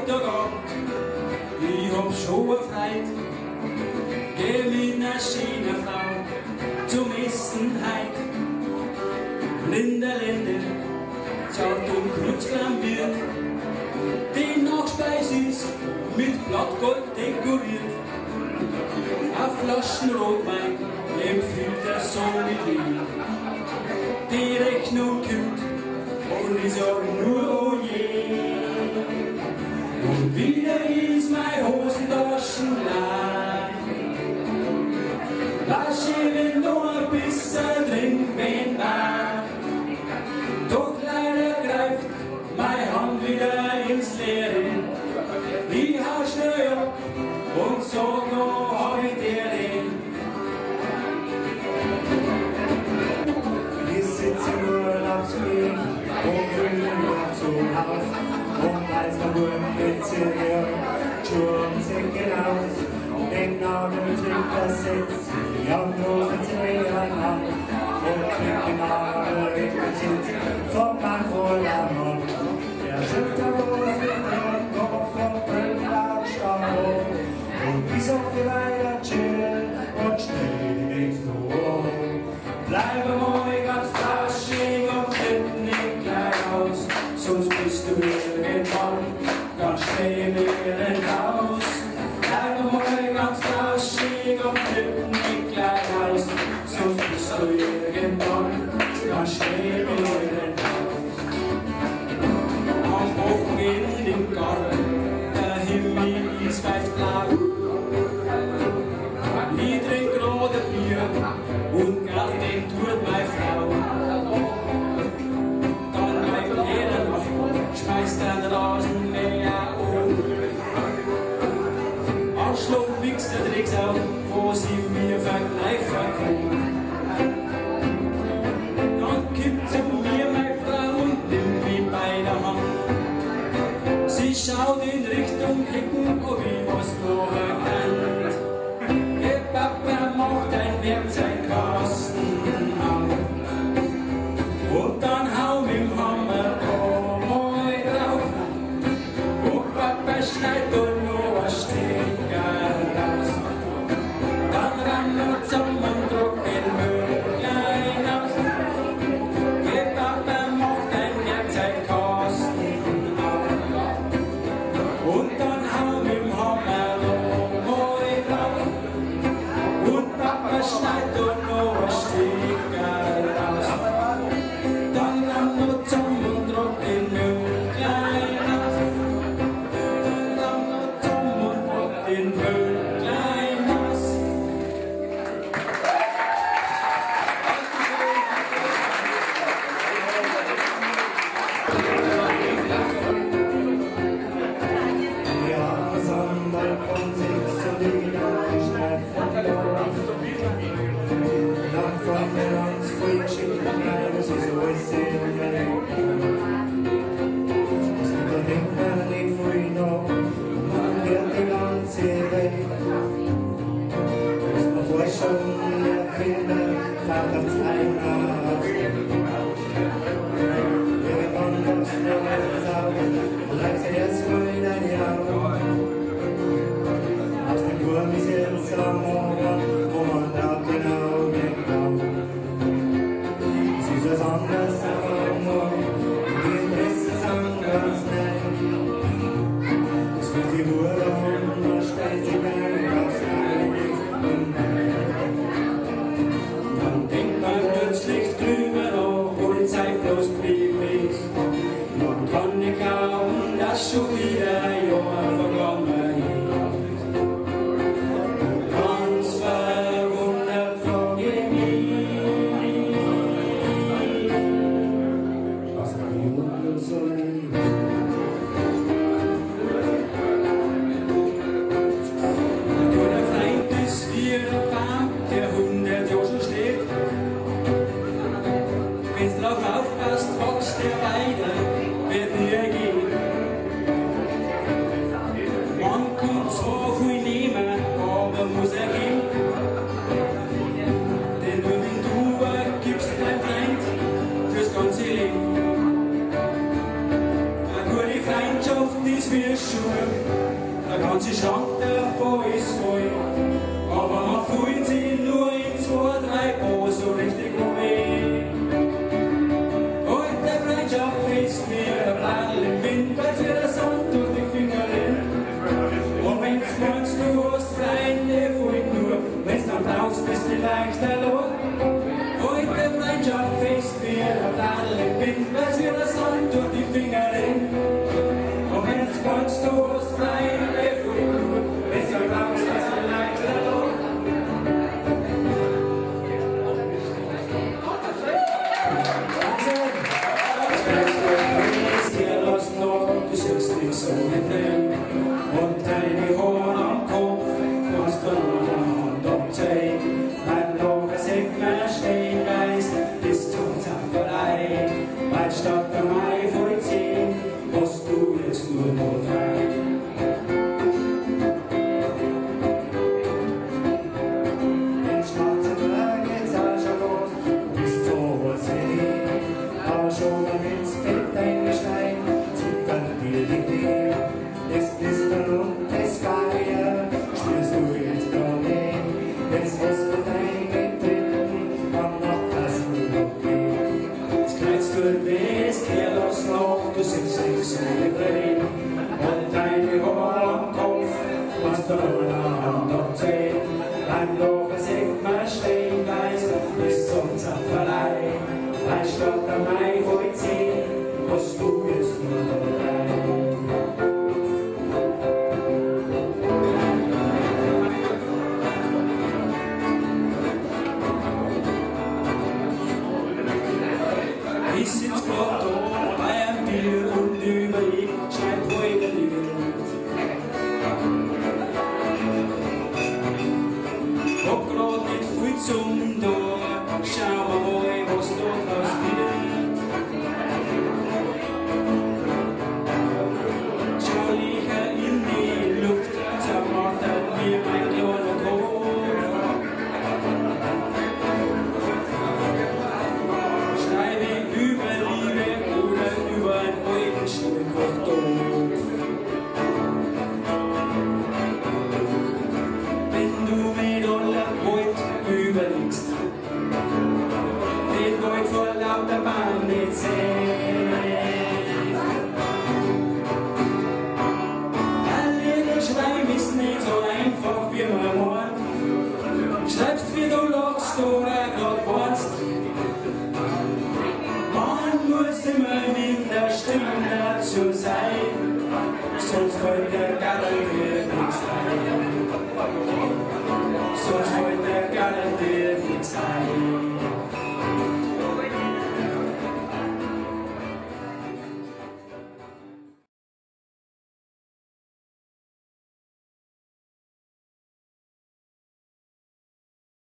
Montag Abend, ich hab schon eine Freude. Geh mit ner schönen Frau zum Essen heut. Rinderlende, zart und kurz flambiert. Die Nachspeise ist mit Blattgold dekoriert. Auf Flaschen Rotwein empfiehlt der Sommelier. Die Rechnung kommt und ich sag nur oh je. Und wieder ist mein Hosentaschen leer. Lass ich wenn noch ein bisschen drin wenn war. Doch leider greift meine Hand wieder ins Leere. Ich hau schnell ab und sag noch hab ich dir den. Ich sitz im Urlaubsflieg und früher zum Haus und als der Wurm mit Silvia Schuhen sind hinaus. Den Nageltrinker sitzt, die Augen zu mir an und trinken aber sitzt vom Mann voll am Mund. Der schifft der Wurst mit dem Kopf vom Brillenstau und ich sagte weiter chillen und stell die nächste Uhr. Bleibe mal ganz flauschig und flipp nicht gleich aus, sonst bist du irgendwann ganz schnell wieder raus. Bleibe mal ganz flauschig und flipp nicht gleich aus, sonst bist du irgendwann ganz schnell wieder raus. Am Wochenende im Garten, der Himmel ist weiß-blau. Ich trink gerade Bier und grad den tut meine Frau. Dann mein Lehrer schmeißt den Rasenmäher um. Arschloch wichst der Drecksau, wo sie mir vergleichen kann. Dann kommt zu mir meine Frau und nimmt mich bei der Hand. Sie schaut in Richtung Hecken, ob ich was machen kann. Papa macht ein Werkzeugkasten auf und dann hau mit dem Hammer da mal drauf und Papa schneidet dort noch ein Stecker raus. Dann ran wir zusammen und druck den Müll klein auf. Papa macht ein Werkzeugkasten auf und dann hau mit dem Hammer da mal drauf. Papa schneidet dort noch ein Stecker raus. Dann ran wir zusammen und druck den Müll klein auf. Dann ran wir zusammen und druck den Müll klein aus. Ja, Sandal kommt sich zu dir, schnell von der Nach von der Angst vor ihr schickt mir, das ist alles in der es gibt ein Ding, nicht vor ihr noch, man wird die ganze Welt. Es ist noch wohl schon der Kinder, fahrt aufs Einhaus. Irgendwann kommst du noch etwas auf, und bleibst du erst mal in deine Augen. Aus dem Turm ist jetzt am Morgen, wo man da genau glaubt. Es ist was anderes am Morgen, die Adresse ist anders nein. Es wird die Uhr und man stellt sich ein aufs und dann denkt man plötzlich drüber nach, wo die Zeit bloß geblieben ist. Man kann nicht glauben, dass schon wieder ein Jahr vergangen ist. Wenn's drauf aufpasst, wächst der weiter, wird nie gehen. Man kann zwar viel nehmen, aber muss er gehen. Denn nur wenn du gibst, dein Freund fürs ganze Leben. wie Schuhe, der ganze Schrank davon ist voll. Aber man fühlt sich nur in 2, 3 Jahren so richtig weh. Und der Freundschaft fest wie ein Blattl im Wind, weil's wie der Sand durch die Finger rinnt. Und wenn's meinst, du hast Freunde, fällt nur, wenn's dann brauchst, bist du vielleicht allein. Und der Freundschaft fest wie ein Blattl im Wind, weil's wie der Sand durch die Finger rinnt. Und wenn's meinst, du hast Freunde, fällt nur, wenn's dann brauchst, bist du vielleicht allein. Du siehst dich so mit dem und deine Haare am Kopf kannst du an der Hand abzeigen. Beim Lager sieht man Steinreis bis zum Zapferei. Bald statt der Mai voll 10 hast du jetzt nur noch 3. Den schwarzen Berg geht's auch schon los, bis zur Holzweg. Aber schon ins Feld eingeschneit. Das Knistern und das Geier spürst du jetzt gar nicht. Wenn's was mit deinen Dritten am Nachlass nur geht. Das Kreuz tut weh, es kehrt los noch, du sitzt nicht so drin. Und deine Haare am Kopf, was du an der Hand abzählt. Beim Lachen sieht man Steingeist bis zum Zapferei. Ein Stadt am Mai voll 10, hast du jetzt nur noch 3. Ich sitz grad da bei einem Bier und überleg, schreib heute die Welt. Hab grad nicht viel zum da, schau mal, was da draus wird. Schau Lichter in die Luft, zermartert mir mein kleiner Kopf. Wenn du mit aller Gewalt überlegst, den Wald vor lauter Bahn nicht sehen. Ein lieber Schwein ist nicht so einfach wie man meint. Schreibst wie du lachst oder grad warnst. Man muss immer mit der Stimme dazu sein, sonst fällt der Garten